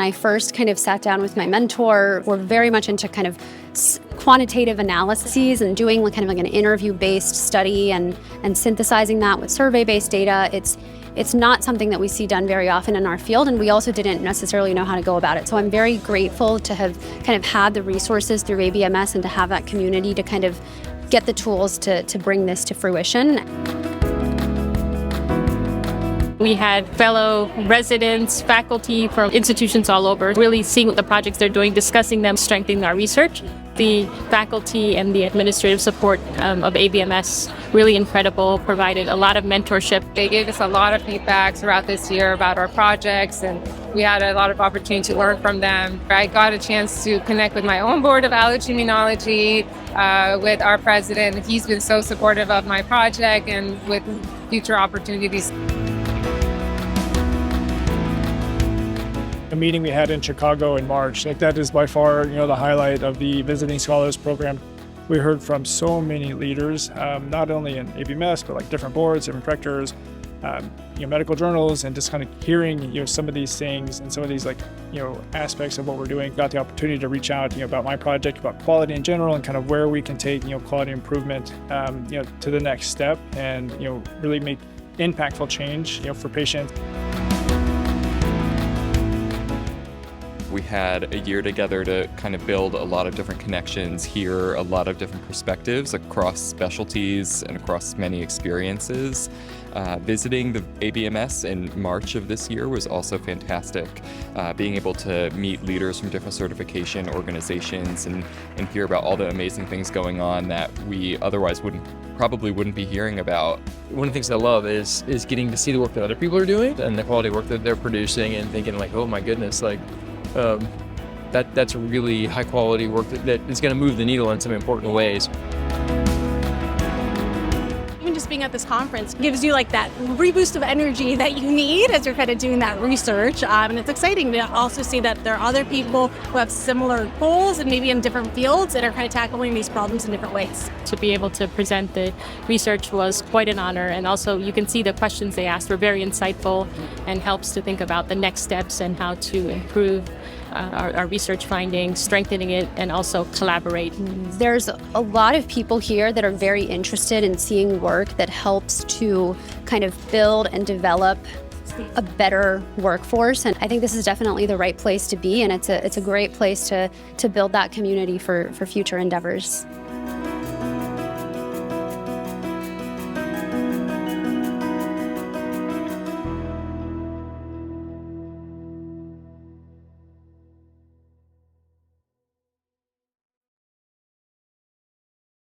I first kind of sat down with my mentor, we're very much into kind of quantitative analyses and doing kind of like an interview-based study and synthesizing that with survey-based data. It's not something that we see done very often in our field, and we also didn't necessarily know how to go about it. So I'm very grateful to have kind of had the resources through ABMS and to have that community to kind of get the tools to bring this to fruition. We had fellow residents, faculty from institutions all over, really seeing what the projects they're doing, discussing them, strengthening our research. The faculty and the administrative support of ABMS, really incredible, provided a lot of mentorship. They gave us a lot of feedback throughout this year about our projects, and we had a lot of opportunity to learn from them. I got a chance to connect with my own board of allergy immunology, with our president. He's been so supportive of my project and with future opportunities. A meeting we had in Chicago in March, that is by far, the highlight of the Visiting Scholars Program. We heard from so many leaders, not only in ABMS, but different boards, different directors, medical journals, and just kind of hearing, some of these things and some of these aspects of what we're doing. Got the opportunity to reach out, about my project, about quality in general, and kind of where we can take, quality improvement, to the next step, and really make impactful change, for patients. We had a year together to kind of build a lot of different connections, hear a lot of different perspectives across specialties and across many experiences. Visiting the ABMS in March of this year was also fantastic. Being able to meet leaders from different certification organizations and hear about all the amazing things going on that we otherwise probably wouldn't be hearing about. One of the things I love is getting to see the work that other people are doing and the quality work that they're producing and thinking oh my goodness, that's really high quality work that is going to move the needle in some important ways. Even just being at this conference gives you that reboost of energy that you need as you're kind of doing that research. And it's exciting to also see that there are other people who have similar goals and maybe in different fields that are kind of tackling these problems in different ways. To be able to present the research was quite an honor, and also you can see the questions they asked were very insightful and helps to think about the next steps and how to improve our research findings, strengthening it, and also collaborate. There's a lot of people here that are very interested in seeing work that helps to kind of build and develop a better workforce, and I think this is definitely the right place to be, and it's a great place to build that community for future endeavors.